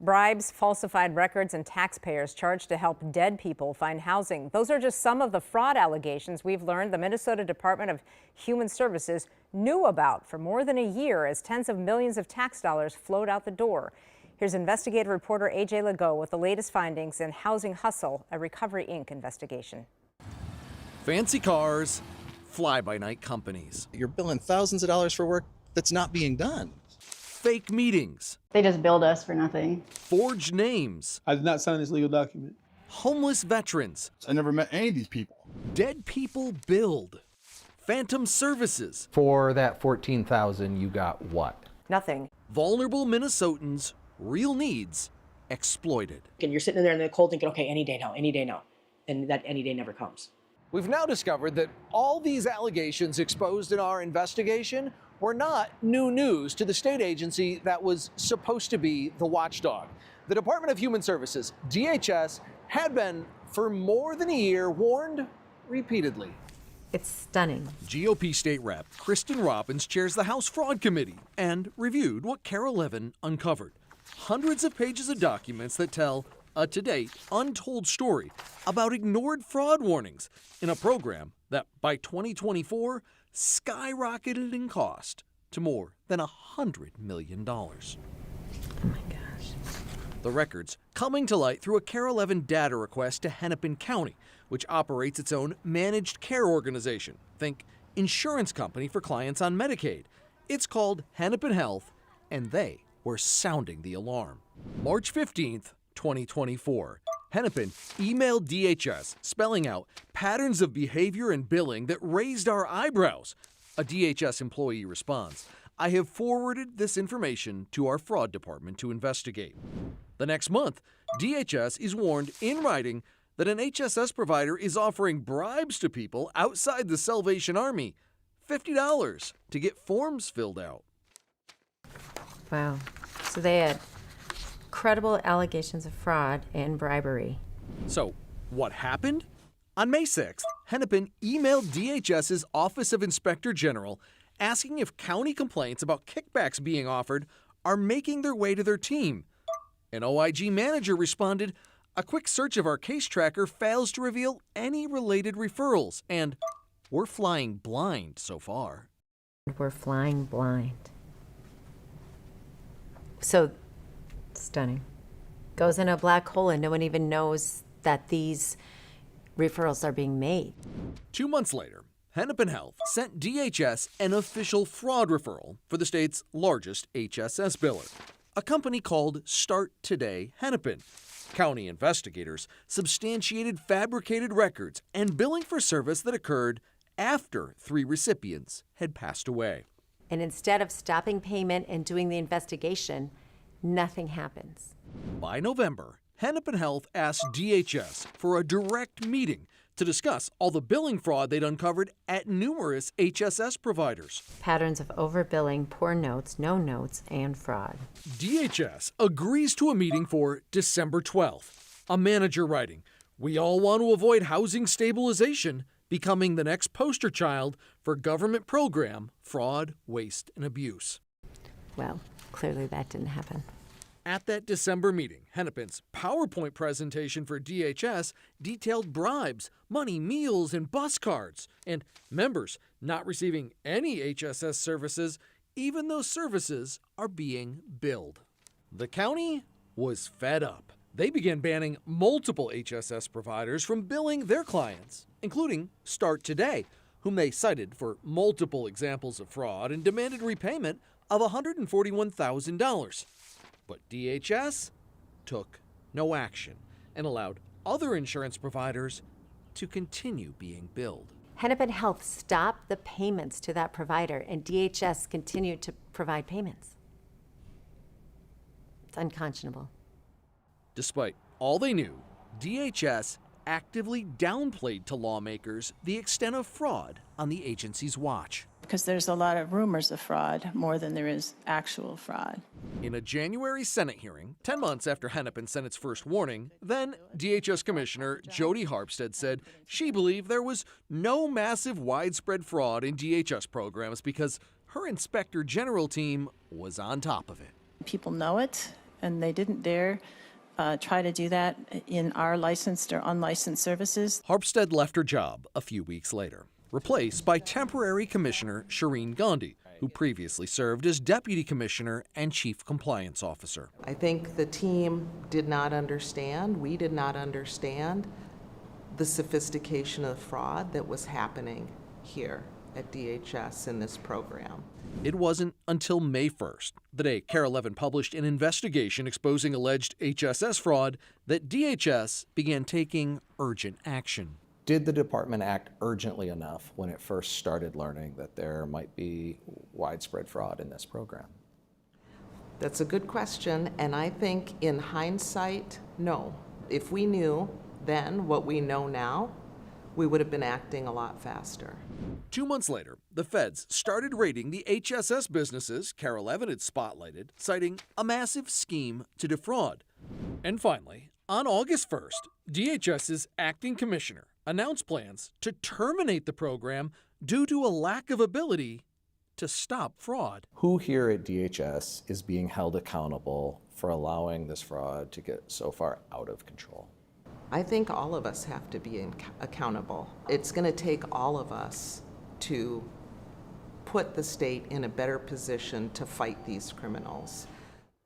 Bribes, falsified records, and taxpayers charged to help dead people find housing. Those are just some of the fraud allegations we've learned the Minnesota Department of Human Services knew about for more than a year as tens of millions of tax dollars flowed out the door. Here's investigative reporter AJ Legault with the latest findings in Housing Hustle, a Recovery Inc. investigation. Fancy cars, fly-by-night companies. You're billing thousands of dollars for work that's not being done. Fake meetings. They just billed us for nothing. Forged names. I did not sign this legal document. Homeless veterans. I never met any of these people. Dead people billed. Phantom services. For that $14,000, you got what? Nothing. Vulnerable Minnesotans' real needs exploited. And you're sitting there in the cold thinking, okay, any day now, any day now. And that any day never comes. We've now discovered that all these allegations exposed in our investigation were not new news to the state agency that was supposed to be the watchdog. The Department of Human Services, DHS, had been, for more than a year, warned repeatedly. It's stunning. GOP State Rep Kristen Robbins chairs the House Fraud Committee and reviewed what KARE 11 uncovered. Hundreds of pages of documents that tell a to-date untold story about ignored fraud warnings in a program that by 2024 skyrocketed in cost to more than $100 million. Oh my gosh. The records coming to light through a KARE 11 data request to Hennepin County, which operates its own managed care organization. Think insurance company for clients on Medicaid. It's called Hennepin Health, and they were sounding the alarm. March 15th, 2024. Hennepin emailed DHS spelling out patterns of behavior and billing that raised our eyebrows. A DHS employee responds, "I have forwarded this information to our fraud department to investigate." The next month, DHS is warned in writing that an HSS provider is offering bribes to people outside the Salvation Army, $50 to get forms filled out. Wow. So they had credible allegations of fraud and bribery. So, what happened? On May 6th, Hennepin emailed DHS's Office of Inspector General asking if county complaints about kickbacks being offered are making their way to their team. An OIG manager responded, "A quick search of our case tracker fails to reveal any related referrals, and we're flying blind so far." We're flying blind. So, stunning. Goes in a black hole and no one even knows that these referrals are being made. 2 months later, Hennepin Health sent DHS an official fraud referral for the state's largest HSS biller, a company called Start Today Hennepin. County investigators substantiated fabricated records and billing for service that occurred after 3 recipients had passed away. And instead of stopping payment and doing the investigation, nothing happens. By November, Hennepin Health asked DHS for a direct meeting to discuss all the billing fraud they'd uncovered at numerous HSS providers. Patterns of overbilling, poor notes, no notes, and fraud. DHS agrees to a meeting for December 12th. A manager writing, "We all want to avoid housing stabilization becoming the next poster child for government program fraud, waste, and abuse." Well, clearly that didn't happen. At that December meeting, Hennepin's PowerPoint presentation for DHS detailed bribes, money, meals, and bus cards, and members not receiving any HSS services, even though services are being billed. The county was fed up. They began banning multiple HSS providers from billing their clients, including Start Today, whom they cited for multiple examples of fraud and demanded repayment of $141,000. But DHS took no action and allowed other insurance providers to continue being billed. Hennepin Health stopped the payments to that provider, and DHS continued to provide payments. It's unconscionable. Despite all they knew, DHS actively downplayed to lawmakers the extent of fraud on the agency's watch. Because there's a lot of rumors of fraud more than there is actual fraud. In a January Senate hearing, 10 months after Hennepin sent its first warning, then DHS Commissioner Jody Harpstead said she believed there was no massive widespread fraud in DHS programs because her Inspector General team was on top of it. People know it, and they didn't dare try to do that in our licensed or unlicensed services. Harpstead left her job a few weeks later, replaced by temporary Commissioner Shireen Gandhi, who previously served as Deputy Commissioner and Chief Compliance Officer. I think the team did not understand, we did not understand the sophistication of fraud that was happening here at DHS in this program. It wasn't until May 1st, the day KARE 11 published an investigation exposing alleged HSS fraud, that DHS began taking urgent action. Did the department act urgently enough when it first started learning that there might be widespread fraud in this program? That's a good question, and I think in hindsight, no. If we knew then what we know now, we would have been acting a lot faster. 2 months later, the feds started raiding the HSS businesses KARE 11 had spotlighted, citing a massive scheme to defraud. And finally, on August 1st, DHS's acting commissioner announced plans to terminate the program due to a lack of ability to stop fraud. Who here at DHS is being held accountable for allowing this fraud to get so far out of control? I think all of us have to be accountable. It's going to take all of us to put the state in a better position to fight these criminals.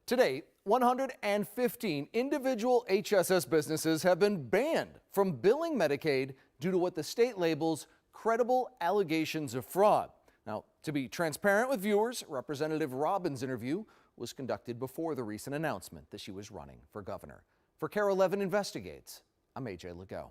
To date, 115 individual HSS businesses have been banned from billing Medicaid due to what the state labels credible allegations of fraud. Now, to be transparent with viewers, Representative Robbins' interview was conducted before the recent announcement that she was running for governor. For KARE 11 Investigates, I'm AJ Legault.